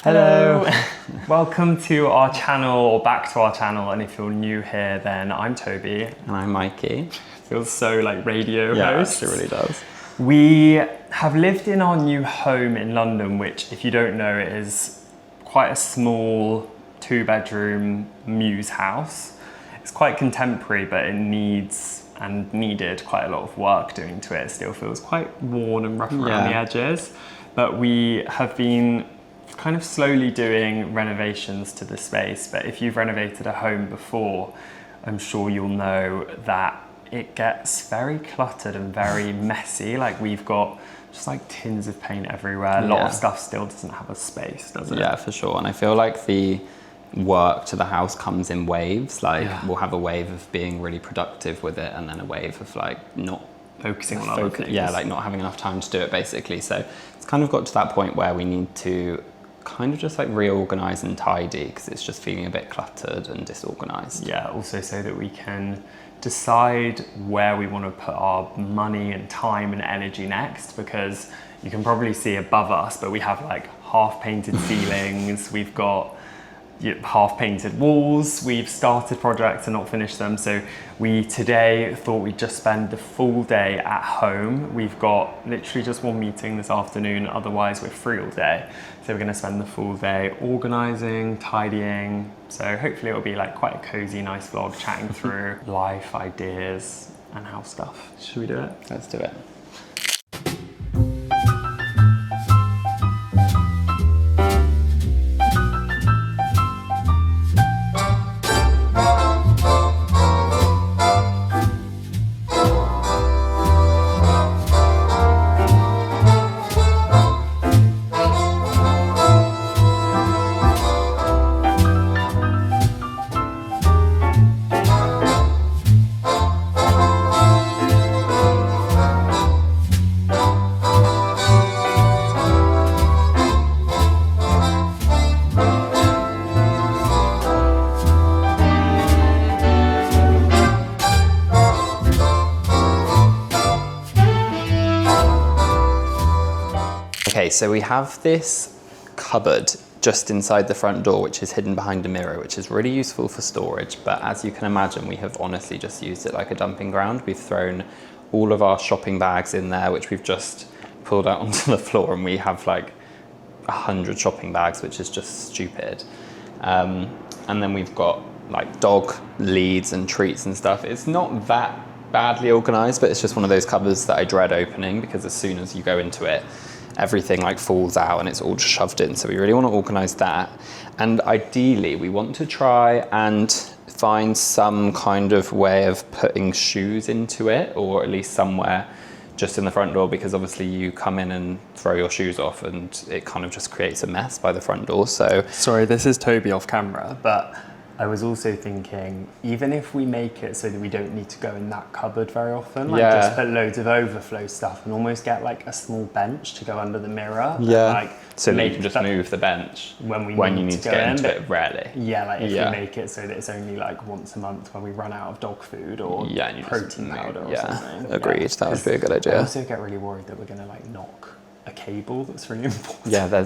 Hello. Welcome to our channel, or back to our channel, and if you're new here, then I'm Toby. And I'm Mikey. Feels so like radio host. Yeah, it really does. We have lived in our new home in London, which, if you don't know, it is quite a small 2-bedroom mews house. It's quite contemporary, but it needed quite a lot of work doing to it. It still feels quite worn and rough around the edges. But we have been kind of slowly doing renovations to the space. But if you've renovated a home before, I'm sure you'll know that it gets very cluttered and very messy. Like, we've got just like tins of paint everywhere. A lot of stuff still doesn't have a space, does it? Yeah, for sure. And I feel like the work to the house comes in waves. Like, we'll have a wave of being really productive with it, and then a wave of like not focusing on other things. Yeah, like not having enough time to do it, basically. So it's kind of got to that point where we need to kind of just like reorganize and tidy, because it's just feeling a bit cluttered and disorganized. Yeah, also so that we can decide where we want to put our money and time and energy next, because you can probably see above us, but we have like half painted ceilings, we've got half painted walls, we've started projects and not finished them. So we today thought we'd just spend the full day at home. We've got literally just one meeting this afternoon, otherwise we're free all day. So we're going to spend the full day organising, tidying. So hopefully it'll be like quite a cozy, nice vlog, chatting through life, ideas and house stuff. Should we do it? Let's do it. Okay, so we have this cupboard just inside the front door, which is hidden behind a mirror, which is really useful for storage. But as you can imagine, we have honestly just used it like a dumping ground. We've thrown all of our shopping bags in there, which we've just pulled out onto the floor, and we have like 100 shopping bags, which is just stupid. And then we've got like dog leads and treats and stuff. It's not that badly organized, but it's just one of those cupboards that I dread opening, because as soon as you go into it, everything like falls out and it's all just shoved in. So we really want to organize that. And ideally we want to try and find some kind of way of putting shoes into it, or at least somewhere just in the front door, because obviously you come in and throw your shoes off and it kind of just creates a mess by the front door. So sorry, this is Toby off camera, but I was also thinking, even if we make it so that we don't need to go in that cupboard very often, like just put loads of overflow stuff and almost get like a small bench to go under the mirror. Yeah. Like, so that you can just move the bench when you need to get into it, rarely. Yeah, like if we make it so that it's only like once a month when we run out of dog food or protein powder or something. Agreed, that would be a good idea. I also get really worried that we're going to like knock a cable that's really important. Yeah,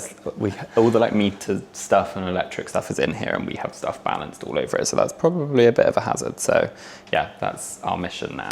all the like meter stuff and electric stuff is in here, and we have stuff balanced all over it, so that's probably a bit of a hazard. So yeah, that's our mission now.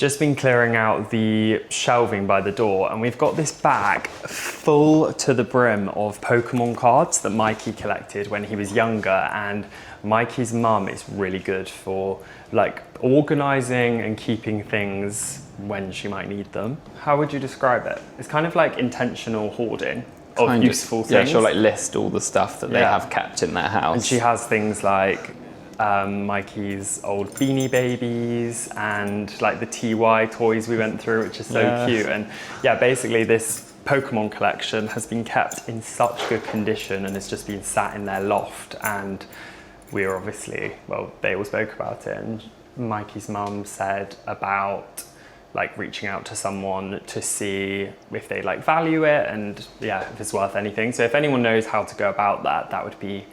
just been clearing out the shelving by the door, and we've got this bag full to the brim of Pokemon cards that Mikey collected when he was younger, and Mikey's mum is really good for like organising and keeping things when she might need them. How would you describe it? It's kind of like intentional hoarding of useful things. Yeah, she'll like list all the stuff that they have kept in their house. And she has things like Mikey's old Beanie Babies and like the TY toys we went through, which is so cute. And yeah, basically this Pokemon collection has been kept in such good condition and it's just been sat in their loft. And we were obviously, well, they all spoke about it, and Mikey's mum said about like reaching out to someone to see if they like value it and yeah, if it's worth anything. So if anyone knows how to go about that, that would be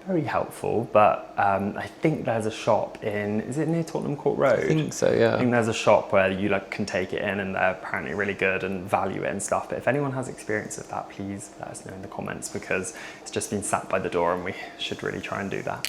very helpful. But I think there's a shop in, is it near Tottenham Court Road? I think so, yeah. I think there's a shop where you like can take it in and they're apparently really good and value it and stuff. But if anyone has experience of that, please let us know in the comments, because it's just been sat by the door and we should really try and do that.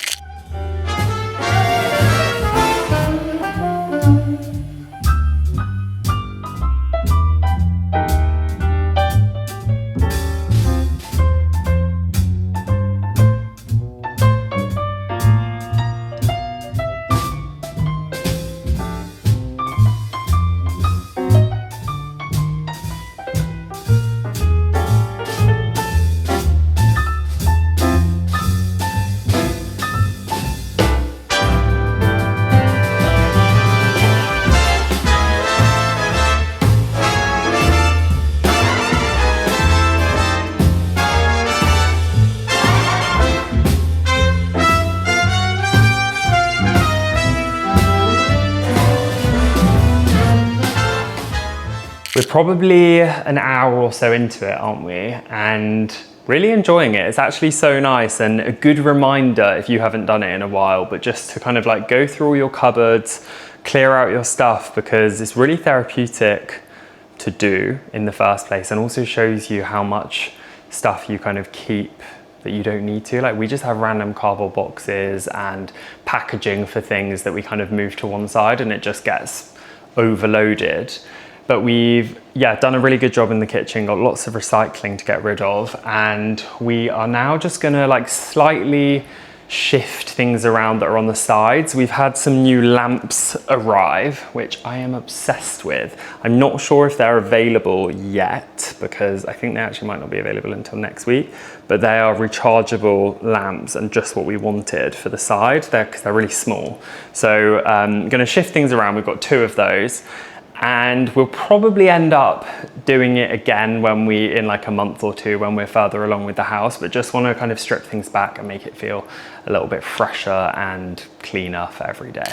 We're probably an hour or so into it, aren't we? And really enjoying it. It's actually so nice and a good reminder if you haven't done it in a while, but just to kind of like go through all your cupboards, clear out your stuff, because it's really therapeutic to do in the first place, and also shows you how much stuff you kind of keep that you don't need to. Like we just have random cardboard boxes and packaging for things that we kind of move to one side and it just gets overloaded. But we've done a really good job in the kitchen, got lots of recycling to get rid of, and we are now just gonna like slightly shift things around that are on the sides. We've had some new lamps arrive, which I am obsessed with. I'm not sure if they're available yet, because I think they actually might not be available until next week, but they are rechargeable lamps and just what we wanted for the side, because they're really small. So I'm gonna shift things around. We've got 2 of those. And we'll probably end up doing it again in like a month or 2 when we're further along with the house, but just want to kind of strip things back and make it feel a little bit fresher and cleaner for every day.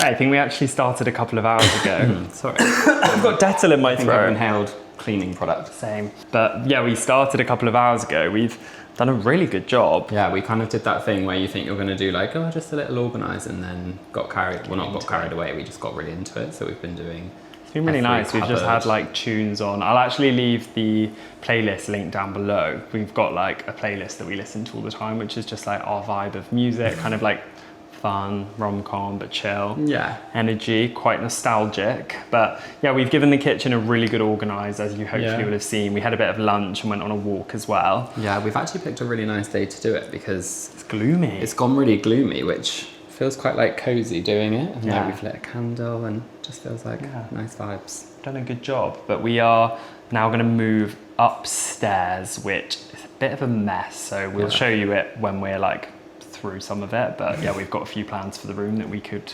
I think we actually started a couple of hours ago. Sorry. I've got Dettol in my throat. I've inhaled cleaning product. Same. But yeah, we started a couple of hours ago. We've done a really good job. Yeah, we kind of did that thing where you think you're going to do like, oh, just a little organise, and then got carried away. We just got really into it. So we've been doing. It's been really nice. We've just had like tunes on. I'll actually leave the playlist linked down below. We've got like a playlist that we listen to all the time, which is just like our vibe of music, kind of like fun, rom-com, but chill. Yeah. Energy, quite nostalgic. But yeah, we've given the kitchen a really good organise, as you hopefully will have seen. We had a bit of lunch and went on a walk as well. Yeah, we've actually picked a really nice day to do it because it's gloomy. It's gone really gloomy, which feels quite like cozy doing it. And we've lit a candle and just feels like nice vibes. Done a good job, but we are now going to move upstairs, which is a bit of a mess. So we'll show you it when we're like through some of it. But yeah, we've got a few plans for the room that we could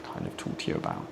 kind of talk to you about.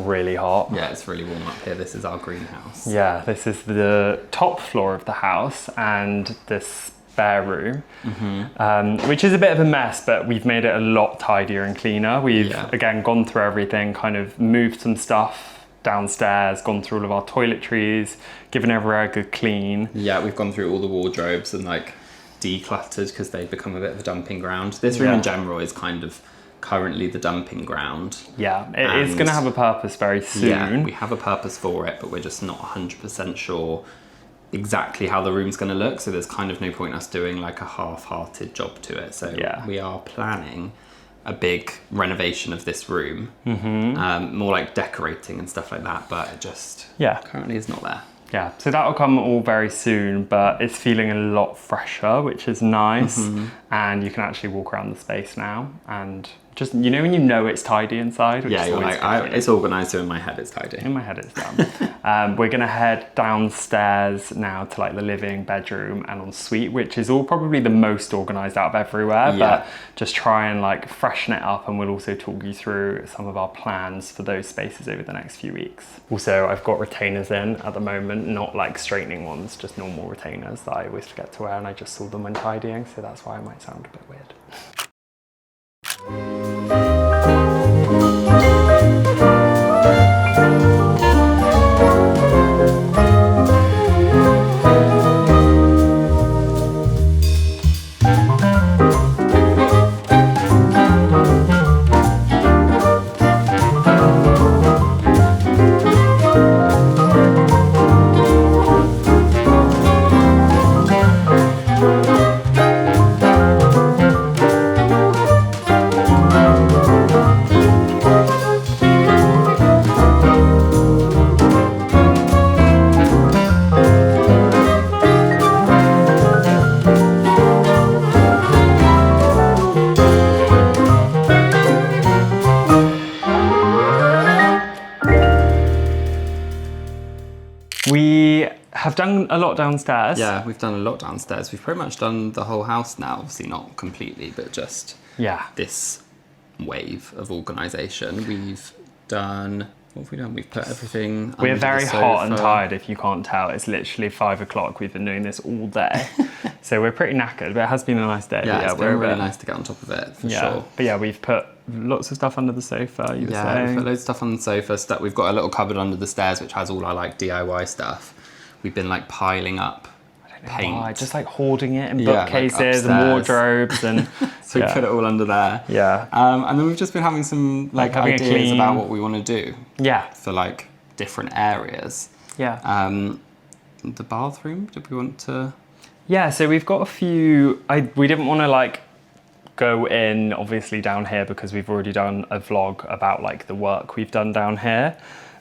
Really hot. Yeah, it's really warm up here. This is our greenhouse. Yeah, this is the top floor of the house and this spare room, which is a bit of a mess, but we've made it a lot tidier and cleaner. We've again gone through everything, kind of moved some stuff downstairs, gone through all of our toiletries, given everywhere a good clean. Yeah, we've gone through all the wardrobes and like decluttered because they've become a bit of a dumping ground. This room in general is kind of currently the dumping ground. Yeah, it is going to have a purpose very soon. Yeah, we have a purpose for it, but we're just not 100% sure exactly how the room's going to look. So there's kind of no point us doing like a half-hearted job to it. So we are planning a big renovation of this room, more like decorating and stuff like that, but it just currently is not there. Yeah, so that'll come all very soon, but it's feeling a lot fresher, which is nice. And you can actually walk around the space now and just, you know, when you know it's tidy inside. Which you're like, it's organised, so in my head it's tidy. In my head it's done. We're gonna head downstairs now to like the living, bedroom and ensuite, which is all probably the most organised out of everywhere, but just try and like freshen it up, and we'll also talk you through some of our plans for those spaces over the next few weeks. Also, I've got retainers in at the moment, not like straightening ones, just normal retainers that I always forget to wear, and I just saw them when tidying, so that's why I might sound a bit weird. We have done a lot downstairs. Yeah, we've done a lot downstairs. We've pretty much done the whole house now. Obviously not completely, but just this wave of organisation. We've done, what have we done? We've put everything We're under very the sofa. hot and tired, if you can't tell. It's literally 5 o'clock. We've been doing this all day. So we're pretty knackered, but it has been a nice day. Yeah, it's been really nice to get on top of it, for sure. But yeah, we've put lots of stuff under the sofa, you were saying. We've put loads of stuff on the sofa. We've got a little cupboard under the stairs, which has all our like DIY stuff. We've been like piling up paint. Why, just like hoarding it in bookcases and wardrobes and... So we put it all under there. Yeah. And then we've just been having some like ideas about what we want to do. Yeah. For like different areas. Yeah. The bathroom, did we want to... Yeah, so we've got a few... We didn't want to like go in obviously down here because we've already done a vlog about like the work we've done down here,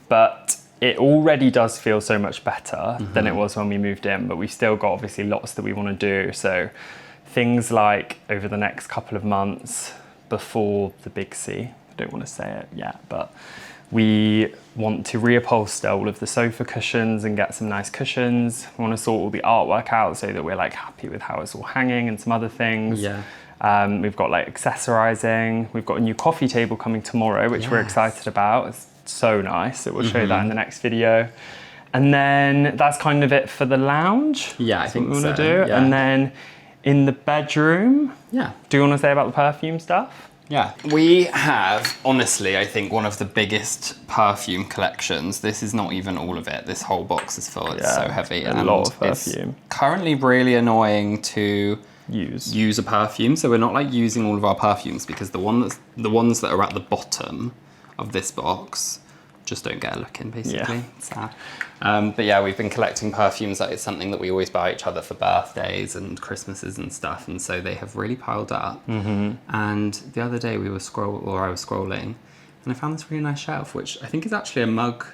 but it already does feel so much better than it was when we moved in, but we've still got obviously lots that we want to do. So things like over the next couple of months before the big C, I don't want to say it yet, but we want to reupholster all of the sofa cushions and get some nice cushions. We want to sort all the artwork out so that we're like happy with how it's all hanging and some other things. Yeah. We've got like accessorizing. We've got a new coffee table coming tomorrow, which we're excited about. It's so nice. So we'll show you that in the next video. And then that's kind of it for the lounge. Yeah, I think what we want so, to do. yeah. And then in the bedroom, do you want to say about the perfume stuff? Yeah, we have, honestly, I think one of the biggest perfume collections. This is not even all of it. This whole box is full. It's so heavy. A lot of perfume. It's currently really annoying to use a perfume. So we're not like using all of our perfumes because the ones that are at the bottom of this box just don't get a look in, basically. Yeah. It's sad. But yeah, we've been collecting perfumes. Like, it's something that we always buy each other for birthdays and Christmases and stuff. And so they have really piled up. And the other day I was scrolling and I found this really nice shelf, which I think is actually a mug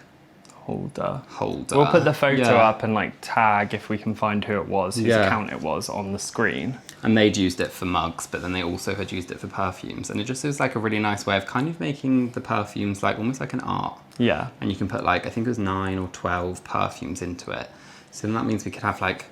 holder. We'll put the photo up and like tag if we can find who it was, whose account it was on the screen. And they'd used it for mugs, but then they also had used it for perfumes. And it just was like a really nice way of kind of making the perfumes like almost like an art. Yeah. And you can put like, I think it was 9 or 12 perfumes into it. So then that means we could have like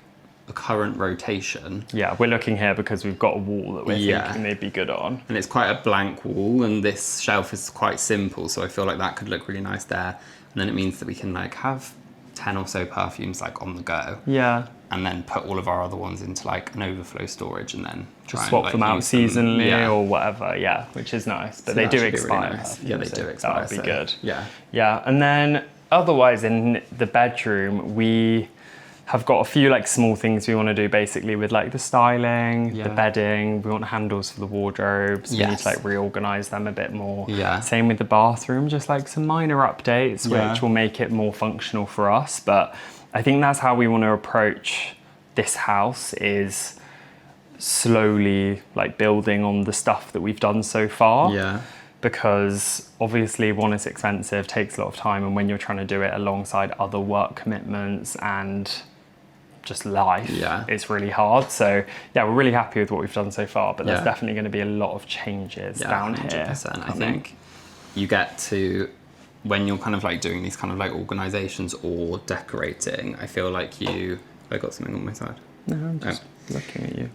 a current rotation. Yeah, we're looking here because we've got a wall that we're thinking they'd be good on. And it's quite a blank wall, and this shelf is quite simple, so I feel like that could look really nice there. And then it means that we can like have 10 or so perfumes like on the go. Yeah. And then put all of our other ones into like an overflow storage and then just swap them out seasonally or whatever, which is nice. But So they do that should be really expire. nice. Yeah, they do expire. That would be good. Yeah. Yeah, and then otherwise in the bedroom, we have got a few like small things we want to do basically with like the styling, the bedding. We want handles for the wardrobes. We need to like reorganize them a bit more. Yeah. Same with the bathroom, just like some minor updates which will make it more functional for us. But I think that's how we want to approach this house, is slowly like building on the stuff that we've done so far. Yeah. Because obviously one is expensive, takes a lot of time, and when you're trying to do it alongside other work commitments and just life, it's really hard. So yeah, we're really happy with what we've done so far, but there's definitely going to be a lot of changes down 100%. here. I think you get to, when you're kind of like doing these kind of like organizations or decorating, I feel like you, I got something on my side. No, I'm just looking at you.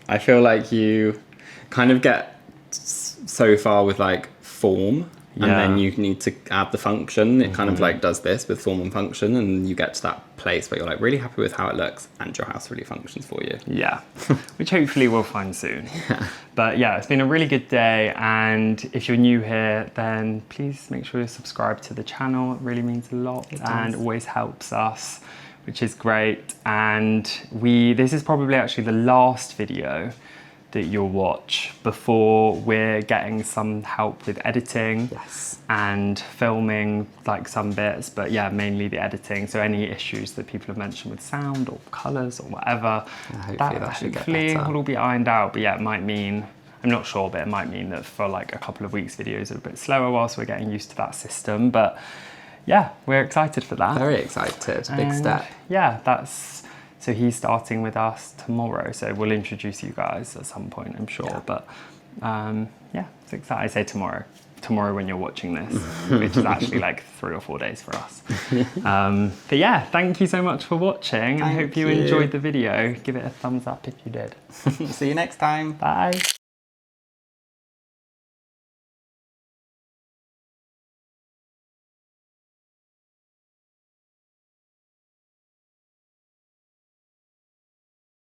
I feel like you kind of get so far with like form, and then you need to add the function. It kind of like does this with form and function, and you get to that place where you're like really happy with how it looks and your house really functions for you. Yeah, which hopefully we'll find soon. But yeah, it's been a really good day, and if you're new here, then please make sure you're subscribed to the channel. It really means a lot and always helps us, which is great. And this is probably actually the last video that you'll watch before we're getting some help with editing and filming like some bits, but yeah, mainly the editing. So any issues that people have mentioned with sound or colours or whatever, hopefully will all be ironed out. But yeah, it might mean, I'm not sure, but it might mean that for like a couple of weeks videos are a bit slower whilst we're getting used to that system. But yeah, we're excited for that. Very excited, big step. Yeah, so he's starting with us tomorrow, so we'll introduce you guys at some point, I'm sure. But yeah, it's exciting. I say tomorrow when you're watching this, which is actually like 3 or 4 days for us. But yeah, thank you so much for watching. I hope you enjoyed the video. Give it a thumbs up if you did. See you next time. Bye.